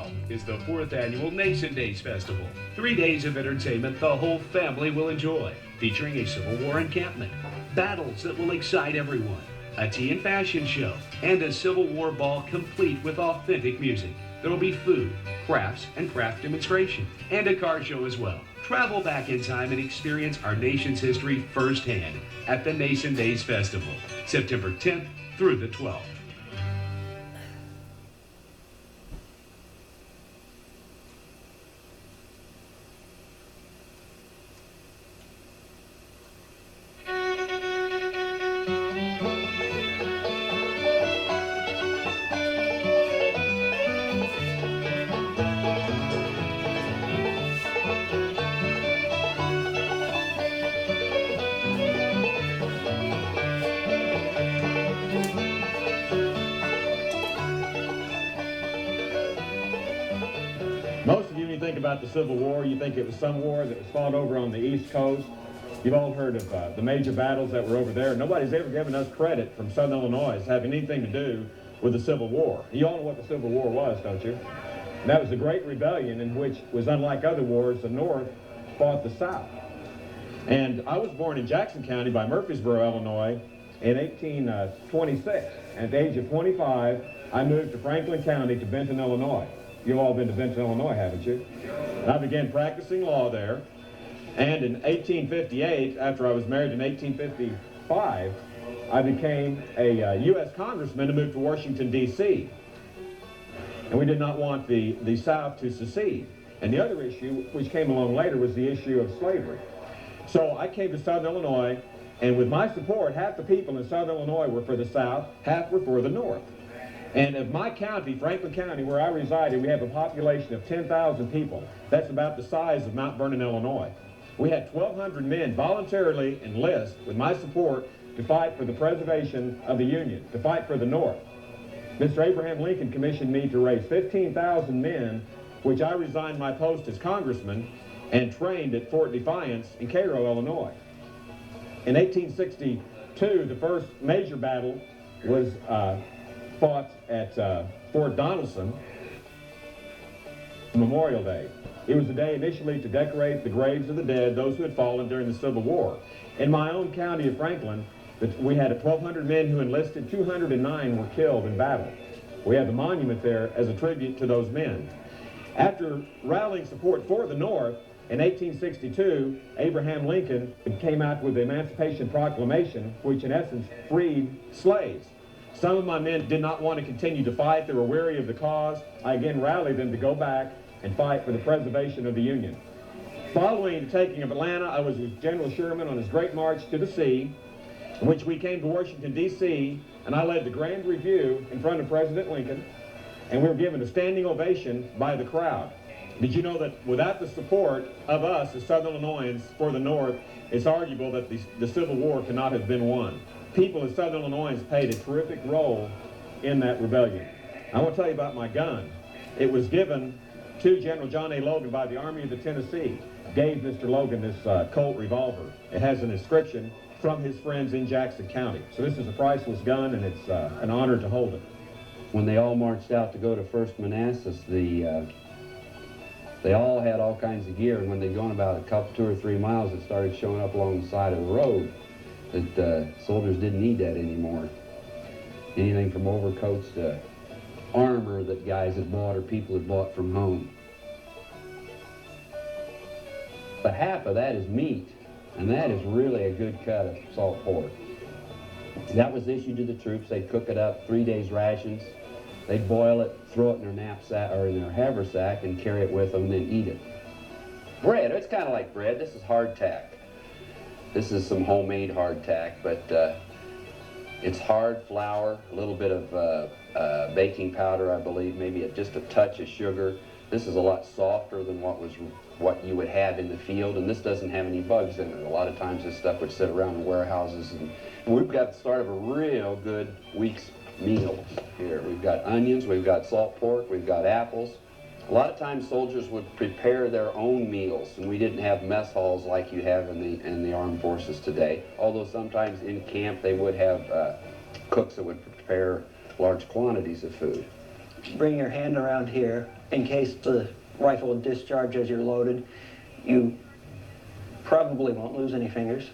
12th is the 4th annual Nason Days Festival. 3 days of entertainment the whole family will enjoy, featuring a Civil War encampment, battles that will excite everyone, a tea and fashion show, and a Civil War ball complete with authentic music. There will be food, crafts, and craft demonstration, and a car show as well. Travel back in time and experience our nation's history firsthand at the Nason Days Festival, September 10th through the 12th. Most of you, when you think about the Civil War, you think it was some war that was fought over on the East Coast. You've all heard of the major battles that were over there. Nobody's ever given us credit from Southern Illinois as having anything to do with the Civil War. You all know what the Civil War was, don't you? And that was the Great Rebellion, in which was unlike other wars, the North fought the South. And I was born in Jackson County by Murfreesboro, Illinois in 1826. And at the age of 25, I moved to Franklin County to Benton, Illinois. You've all been to Benton, Illinois, haven't you? And I began practicing law there. And in 1858, after I was married in 1855, I became a U.S. congressman to move to Washington, D.C. And we did not want the South to secede. And the other issue, which came along later, was the issue of slavery. So I came to Southern Illinois, and with my support, half the people in Southern Illinois were for the South, half were for the North. And of my county, Franklin County, where I resided, we have a population of 10,000 people. That's about the size of Mount Vernon, Illinois. We had 1,200 men voluntarily enlist, with my support, to fight for the preservation of the Union, to fight for the North. Mr. Abraham Lincoln commissioned me to raise 15,000 men, which I resigned my post as congressman and trained at Fort Defiance in Cairo, Illinois. In 1862, the first major battle was fought at Fort Donelson, Memorial Day. It was a day initially to decorate the graves of the dead, those who had fallen during the Civil War. In my own county of Franklin, we had 1,200 men who enlisted, 209 were killed in battle. We have a monument there as a tribute to those men. After rallying support for the North, in 1862, Abraham Lincoln came out with the Emancipation Proclamation, which in essence freed slaves. Some of my men did not want to continue to fight. They were weary of the cause. I again rallied them to go back and fight for the preservation of the Union. Following the taking of Atlanta, I was with General Sherman on his great march to the sea, in which we came to Washington, D.C., and I led the grand review in front of President Lincoln, and we were given a standing ovation by the crowd. Did you know that without the support of us as Southern Illinoisans for the North, it's arguable that the Civil War could not have been won? People in Southern Illinois played a terrific role in that rebellion. I want to tell you about my gun. It was given to General John A. Logan by the Army of the Tennessee. Gave Mr. Logan this Colt revolver. It has an inscription from his friends in Jackson County. So this is a priceless gun, and it's an honor to hold it. When they all marched out to go to First Manassas, they all had all kinds of gear, and when they'd gone about a couple, 2 or 3 miles, it started showing up along the side of the road that soldiers didn't need that anymore. Anything from overcoats to armor that guys had bought or people had bought from home. But half of that is meat, and that is really a good cut of salt pork. That was issued to the troops. They'd cook it up, 3 days' rations. They'd boil it, throw it in their knapsack or in their haversack, and carry it with them, and then eat it. Bread, it's kind of like bread. This is hardtack. This is some homemade hardtack, but it's hard flour, a little bit of baking powder, I believe, maybe just a touch of sugar. This is a lot softer than what you would have in the field, and this doesn't have any bugs in it. A lot of times this stuff would sit around in warehouses, and we've got the start of a real good week's meals here. We've got onions, we've got salt pork, we've got apples. A lot of times soldiers would prepare their own meals, and we didn't have mess halls like you have in the armed forces today. Although sometimes in camp they would have cooks that would prepare large quantities of food. bring your hand around here in case the rifle will discharge as you're loaded. You probably won't lose any fingers.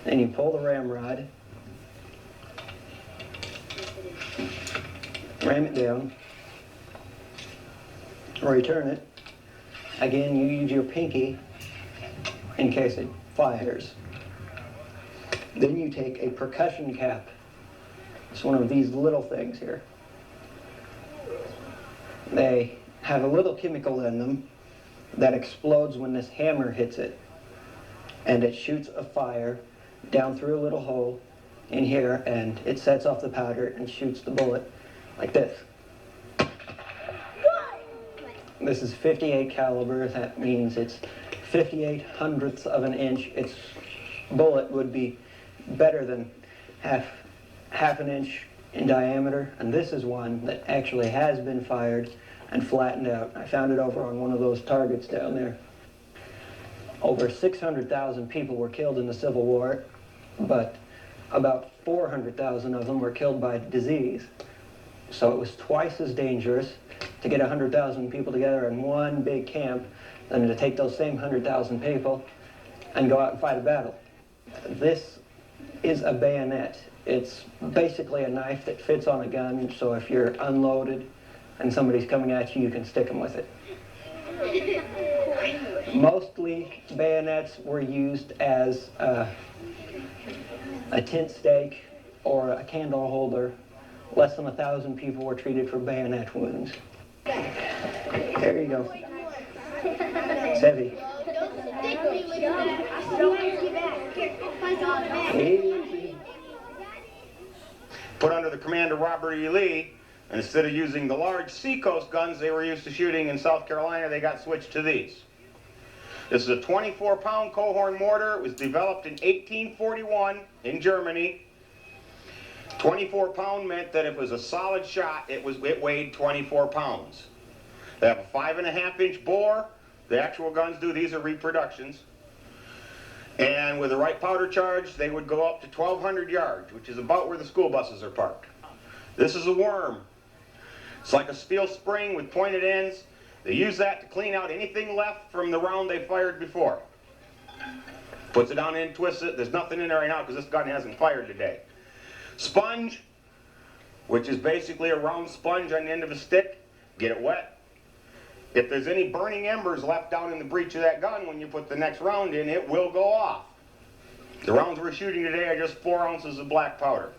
Then you pull the ramrod, ram it down, return it. Again, you use your pinky in case it fires. Then you take a percussion cap. It's one of these little things here. They have a little chemical in them that explodes when this hammer hits it. And it shoots a fire down through a little hole in here, and it sets off the powder and shoots the bullet like this. This is 58 caliber. That means it's 58 hundredths of an inch. Its bullet would be better than half an inch in diameter, and this is one that actually has been fired and flattened out. I found it over on one of those targets down there. Over 600,000 people were killed in the Civil War, but about 400,000 of them were killed by disease. So it was twice as dangerous to get 100,000 people together in one big camp than to take those same 100,000 people and go out and fight a battle. This is a bayonet. It's basically a knife that fits on a gun, so if you're unloaded and somebody's coming at you, you can stick them with it. Mostly bayonets were used as a tent stake or a candle holder. Less than 1,000 people were treated for bayonet wounds. There you go. It's heavy. Easy. Put under the command of Robert E. Lee, and instead of using the large Seacoast guns they were used to shooting in South Carolina, they got switched to these. This is a 24-pound Coehorn mortar. It was developed in 1841 in Germany. 24-pound meant that if it was a solid shot, it weighed 24 pounds. They have a 5.5-inch bore. The actual guns do. These are reproductions. And with the right powder charge, they would go up to 1,200 yards, which is about where the school buses are parked. This is a worm. It's like a steel spring with pointed ends. They use that to clean out anything left from the round they fired before. Puts it down in, twists it. There's nothing in there right now because this gun hasn't fired today. Sponge, which is basically a round sponge on the end of a stick. Get it wet. If there's any burning embers left down in the breech of that gun when you put the next round in, it will go off. The rounds we're shooting today are just 4 ounces of black powder.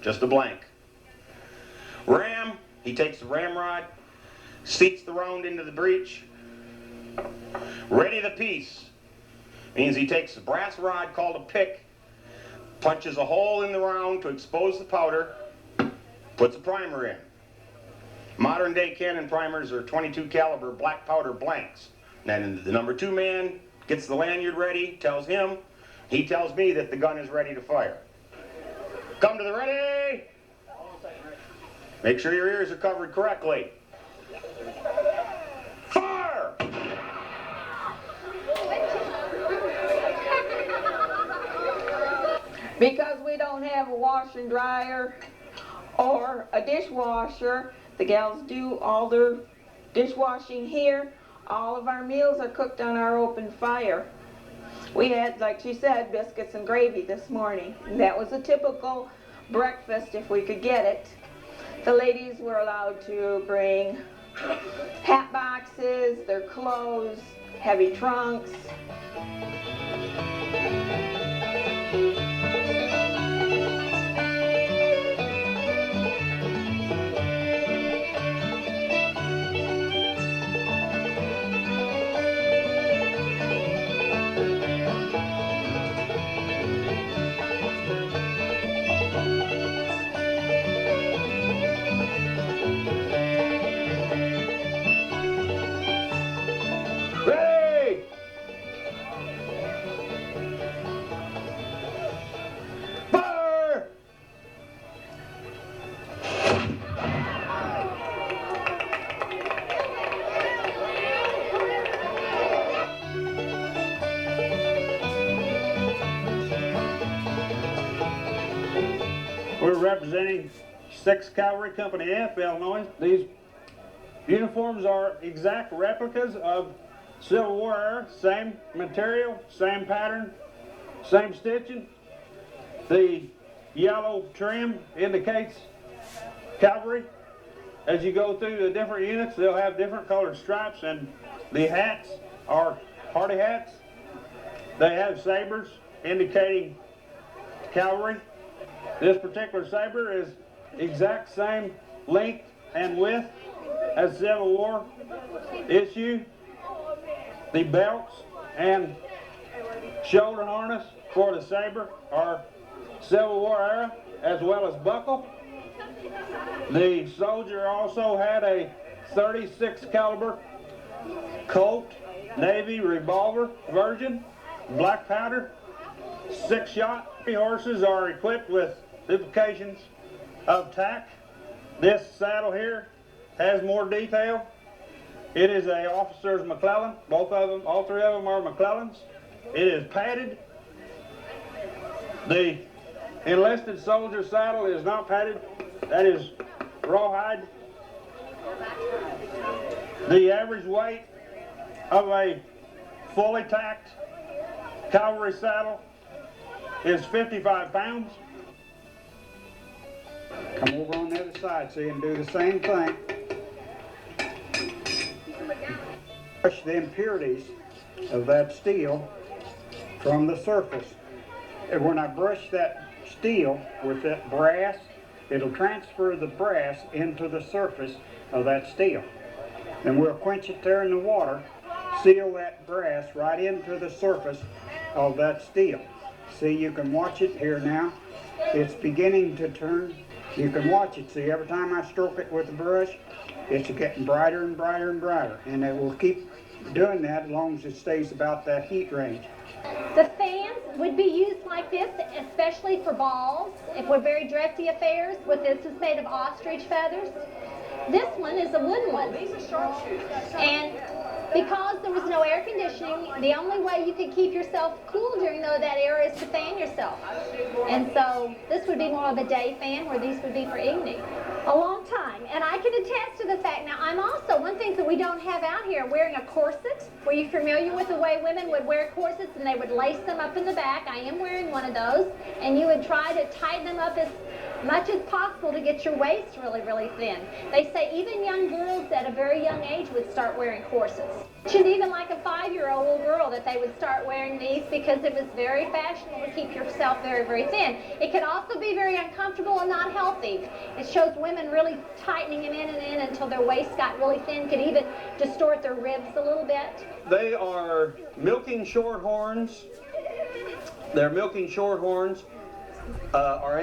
Just a blank. Ram, he takes the ramrod, seats the round into the breech. Ready the piece means he takes a brass rod called a pick, punches a hole in the round to expose the powder, puts a primer in. Modern day cannon primers are 22 caliber black powder blanks. Then the number 2 man gets the lanyard ready, tells him, he tells me that the gun is ready to fire. Come to the ready! Make sure your ears are covered correctly. Fire! Because we don't have a wash and dryer or a dishwasher, the gals do all their dishwashing here. All of our meals are cooked on our open fire. We had, like she said, biscuits and gravy this morning. And that was a typical breakfast if we could get it. The ladies were allowed to bring hat boxes, their clothes, heavy trunks. Ready! Fire! We're representing 6th Cavalry Company F, Illinois. These uniforms are exact replicas of Civil War era, same material, same pattern, same stitching. The yellow trim indicates cavalry. As you go through the different units, they'll have different colored stripes, and the hats are party hats. They have sabers indicating cavalry. This particular saber is exact same length and width as Civil War issue. The belts and shoulder harness for the saber are Civil War era, as well as buckle. The soldier also had a 36 caliber Colt Navy revolver version, black powder, 6-shot. The horses are equipped with duplications of tack. This saddle here has more detail. It is a officer's McClellan. Both of them, all three of them are McClellans. It is padded. The enlisted soldier saddle is not padded. That is rawhide. The average weight of a fully tacked cavalry saddle is 55 pounds. Come over on the other side, see, and do the same thing. Brush the impurities of that steel from the surface. And when I brush that steel with that brass, it'll transfer the brass into the surface of that steel. Then we'll quench it there in the water, seal that brass right into the surface of that steel. See, you can watch it here now. It's beginning to turn. You can watch it. See, every time I stroke it with the brush, it's getting brighter and brighter and brighter. And it will keep doing that as long as it stays about that heat range. The fans would be used like this, especially for balls, if we're very dressy affairs. This is made of ostrich feathers. This one is a wooden one. These are sharpshooters. And because there was no air conditioning, the only way you could keep yourself cool during that era is to fan yourself. And so this would be more of a day fan, where these would be for evening. A long time. And I can attest to the fact, now I'm also, one thing that we don't have out here, wearing a corset. Were you familiar with the way women would wear corsets and they would lace them up in the back? I am wearing one of those. And you would try to tighten them up as much as possible to get your waist really, really thin. They say even young girls at a very young age would start wearing corsets. And even like a 5-year-old girl, that they would start wearing these because it was very fashionable to keep yourself very, very thin. It can also be very uncomfortable and not healthy. It shows women really tightening them in and in until their waist got really thin, could even distort their ribs a little bit. They are milking shorthorns. They're milking shorthorns. Are